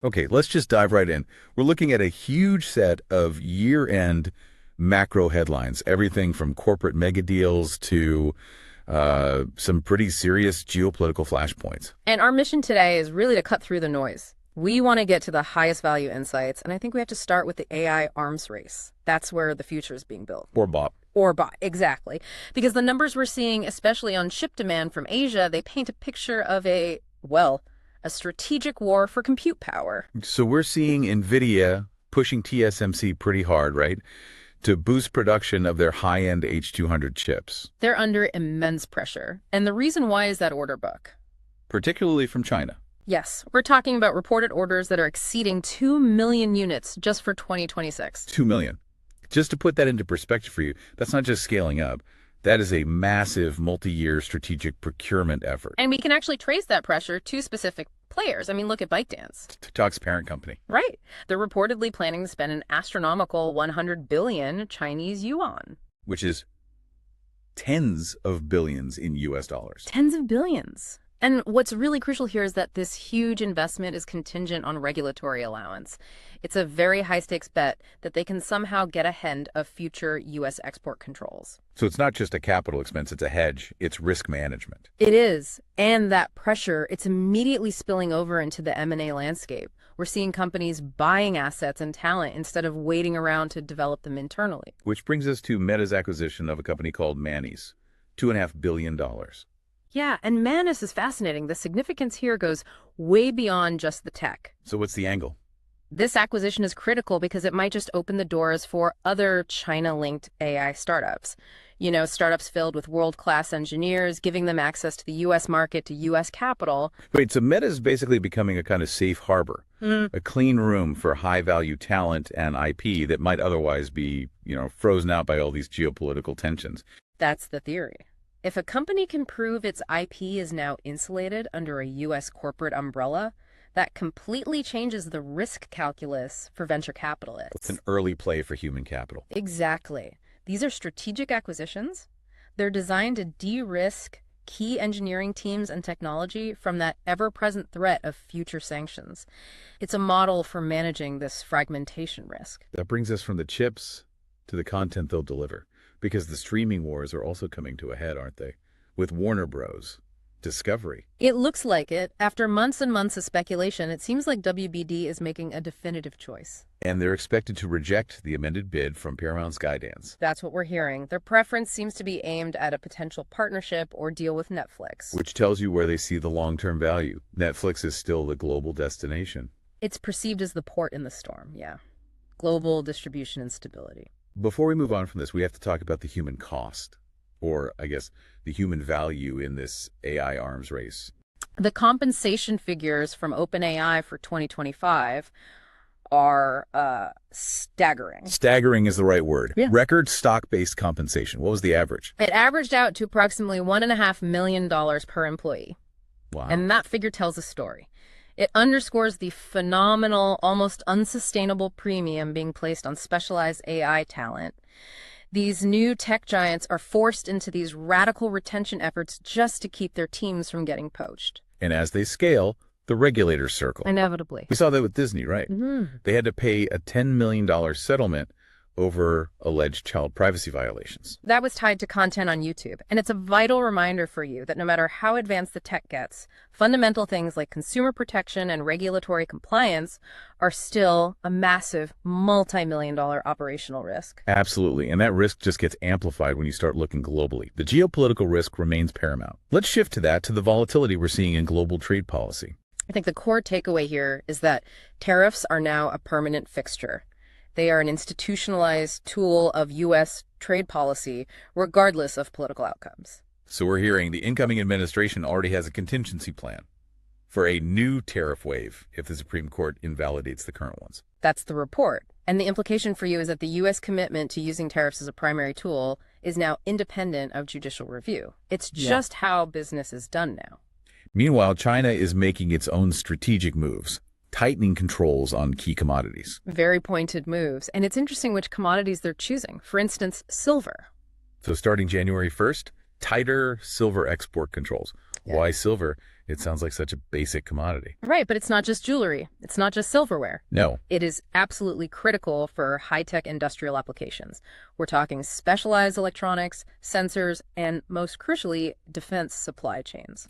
Okay, let's just dive right in. We're looking at a huge set of year-end macro headlines, everything from corporate mega deals to some pretty serious geopolitical flashpoints. And our mission today is really to cut through the noise. We want to get to the highest value insights, and I think we have to start with the AI arms race. That's where the future is being built. Or Bob. Or bought, exactly. Because the numbers we're seeing, especially on chip demand from Asia, they paint a picture of a strategic war for compute power. So we're seeing NVIDIA pushing TSMC pretty hard, right, to boost production of their high-end H200 chips, They're under immense pressure. And the reason why is that order book. particularly from China. Yes, we're talking about reported orders that are exceeding 2 million units just for 2026. 2 million. Just to put that into perspective for you, that's not just scaling up. That is a massive multi-year strategic procurement effort. And we can actually trace that pressure to specific players. I mean, look at ByteDance. TikTok's parent company. Right. They're reportedly planning to spend an astronomical 100 billion Chinese yuan. Which is tens of billions in US dollars. Tens of billions. And what's really crucial here is that this huge investment is contingent on regulatory allowance. It's a very high-stakes bet that they can somehow get ahead of future U.S. export controls. So it's not just a capital expense, it's a hedge, it's risk management. It is. And that pressure, it's immediately spilling over into the M&A landscape. We're seeing companies buying assets and talent instead of waiting around to develop them internally. Which brings us to Meta's acquisition of a company called Manny's, $2.5 billion. Yeah, and Manus is fascinating. The significance here goes way beyond just the tech. So what's the angle? This acquisition is critical because it might just open the doors for other China-linked AI startups. You know, startups filled with world-class engineers, giving them access to the U.S. market, to U.S. capital. Wait, so Meta's basically becoming a kind of safe harbor, a clean room for high-value talent and IP that might otherwise be, frozen out by all these geopolitical tensions. That's the theory. If a company can prove its IP is now insulated under a U.S. corporate umbrella, that completely changes the risk calculus for venture capitalists. It's an early play for human capital. Exactly. These are strategic acquisitions. They're designed to de-risk key engineering teams and technology from that ever-present threat of future sanctions. It's a model for managing this fragmentation risk. That brings us from the chips to the content they'll deliver. Because the streaming wars are also coming to a head, aren't they? With Warner Bros. Discovery. It looks like it. After months and months of speculation, it seems like WBD is making a definitive choice. And they're expected to reject the amended bid from Paramount Skydance. That's what we're hearing. Their preference seems to be aimed at a potential partnership or deal with Netflix. Which tells you where they see the long-term value. Netflix is still the global destination. It's perceived as the port in the storm, yeah. Global distribution and stability. Before we move on from this, we have to talk about the human cost, or I guess the human value in this AI arms race. The compensation figures from OpenAI for 2025 are staggering. Staggering is the right word. Yeah. Record stock-based compensation. What was the average? It averaged out to approximately $1.5 million per employee. Wow. And that figure tells a story. It underscores the phenomenal, almost unsustainable premium being placed on specialized AI talent. These new tech giants are forced into these radical retention efforts just to keep their teams from getting poached. And as they scale, the regulators circle. Inevitably. We saw that with Disney, right? They had to pay a $10 million settlement over alleged child privacy violations. That was tied to content on YouTube, and it's a vital reminder for you that no matter how advanced the tech gets, fundamental things like consumer protection and regulatory compliance are still a massive multi-million-dollar operational risk. Absolutely, and that risk just gets amplified when you start looking globally. The geopolitical risk remains paramount. Let's shift to the volatility we're seeing in global trade policy. I think the core takeaway here is that tariffs are now a permanent fixture. They are an institutionalized tool of U.S. trade policy, regardless of political outcomes. So we're hearing the incoming administration already has a contingency plan for a new tariff wave if the Supreme Court invalidates the current ones. That's the report. And the implication for you is that the U.S. commitment to using tariffs as a primary tool is now independent of judicial review. It's just how business is done now. Meanwhile, China is making its own strategic moves, tightening controls on key commodities. Very pointed moves. And it's interesting which commodities they're choosing. For instance, silver. So starting January 1st, tighter silver export controls. Yeah. Why silver? It sounds like such a basic commodity. Right, but it's not just jewelry. It's not just silverware. No. It is absolutely critical for high-tech industrial applications. We're talking specialized electronics, sensors, and most crucially, defense supply chains.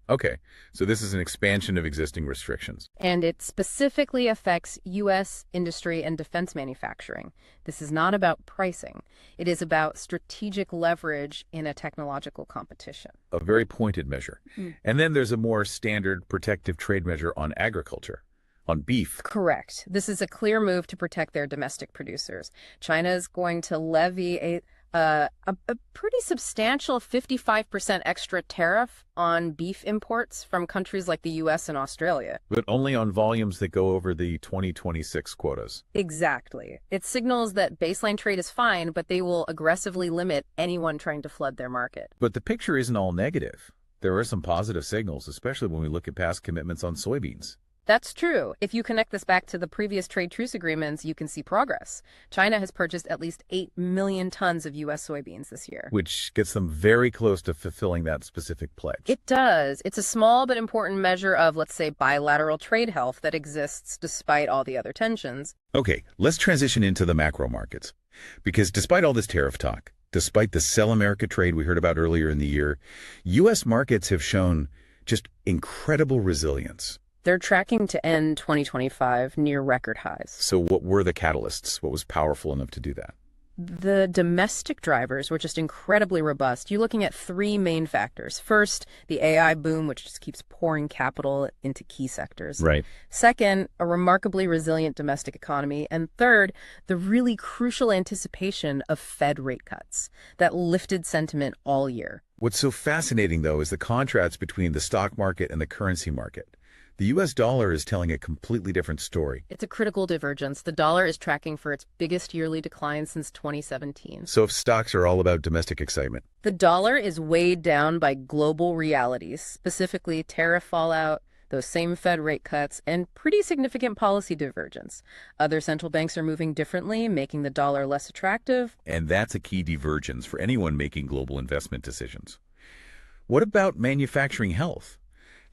Okay. So this is an expansion of existing restrictions. And it specifically affects U.S. industry and defense manufacturing. This is not about pricing. It is about strategic leverage in a technological competition. A very pointed measure. And then there's a more standard protective trade measure on agriculture, on beef. Correct. This is a clear move to protect their domestic producers. China is going to levy a pretty substantial 55% extra tariff on beef imports from countries like the U.S. and Australia. But only on volumes that go over the 2026 quotas. Exactly. It signals that baseline trade is fine, but they will aggressively limit anyone trying to flood their market. But the picture isn't all negative. There are some positive signals, especially when we look at past commitments on soybeans. That's true. If you connect this back to the previous trade truce agreements, you can see progress. China has purchased at least 8 million tons of U.S. soybeans this year. Which gets them very close to fulfilling that specific pledge. It does. It's a small but important measure of, let's say, bilateral trade health that exists despite all the other tensions. Okay, let's transition into the macro markets. Because despite all this tariff talk, despite the Sell America trade we heard about earlier in the year, U.S. markets have shown just incredible resilience. They're tracking to end 2025 near record highs. So what were the catalysts? What was powerful enough to do that? The domestic drivers were just incredibly robust. You're looking at three main factors. First, the AI boom, which just keeps pouring capital into key sectors. Right. Second, a remarkably resilient domestic economy. And third, the really crucial anticipation of Fed rate cuts that lifted sentiment all year. What's so fascinating, though, is the contrast between the stock market and the currency market. The U.S. dollar is telling a completely different story. It's a critical divergence. The dollar is tracking for its biggest yearly decline since 2017. So if stocks are all about domestic excitement, the dollar is weighed down by global realities, specifically tariff fallout, those same Fed rate cuts, and pretty significant policy divergence. Other central banks are moving differently, making the dollar less attractive. And that's a key divergence for anyone making global investment decisions. What about manufacturing health?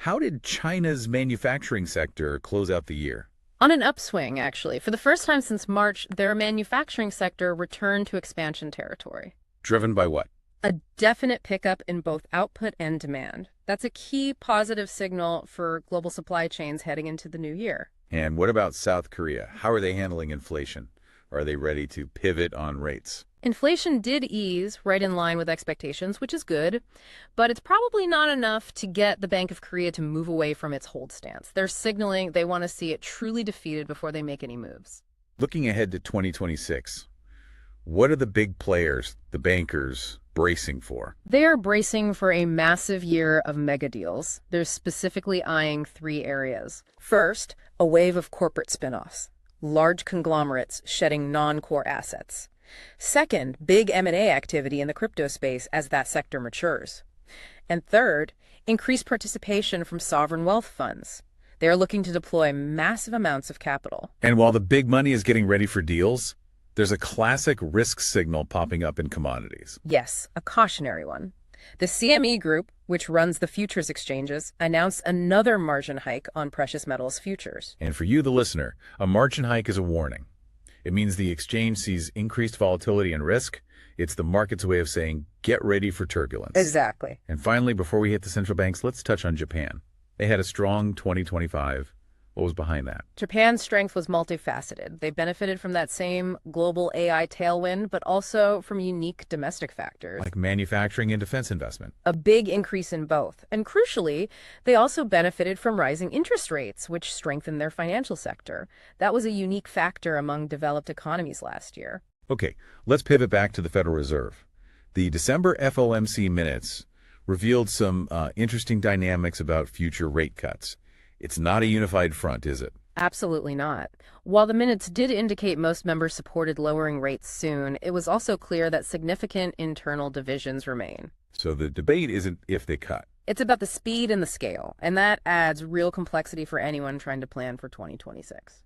How did China's manufacturing sector close out the year? On an upswing, actually. For the first time since March, their manufacturing sector returned to expansion territory. Driven by what? A definite pickup in both output and demand. That's a key positive signal for global supply chains heading into the new year. And what about South Korea? How are they handling inflation? Are they ready to pivot on rates? Inflation did ease right in line with expectations, which is good, but it's probably not enough to get the Bank of Korea to move away from its hold stance. They're signaling they want to see it truly defeated before they make any moves. Looking ahead to 2026, what are the big players, the bankers, bracing for? They are bracing for a massive year of mega deals. They're specifically eyeing three areas. First, a wave of corporate spinoffs, large conglomerates shedding non-core assets. Second, big M&A activity in the crypto space as that sector matures. And third, increased participation from sovereign wealth funds. They are looking to deploy massive amounts of capital. And while the big money is getting ready for deals, there's a classic risk signal popping up in commodities. Yes, a cautionary one. The CME Group, which runs the futures exchanges, announced another margin hike on precious metals futures. And for you, the listener, a margin hike is a warning. It means the exchange sees increased volatility and risk. It's the market's way of saying, get ready for turbulence. Exactly. And finally, before we hit the central banks, let's touch on Japan. They had a strong 2025. What was behind that? Japan's strength was multifaceted. They benefited from that same global AI tailwind, but also from unique domestic factors. Like manufacturing and defense investment. A big increase in both. And crucially, they also benefited from rising interest rates, which strengthened their financial sector. That was a unique factor among developed economies last year. Okay, let's pivot back to the Federal Reserve. The December FOMC minutes revealed some interesting dynamics about future rate cuts. It's not a unified front, is it? Absolutely not. While the minutes did indicate most members supported lowering rates soon, it was also clear that significant internal divisions remain. So the debate isn't if they cut. It's about the speed and the scale, and that adds real complexity for anyone trying to plan for 2026.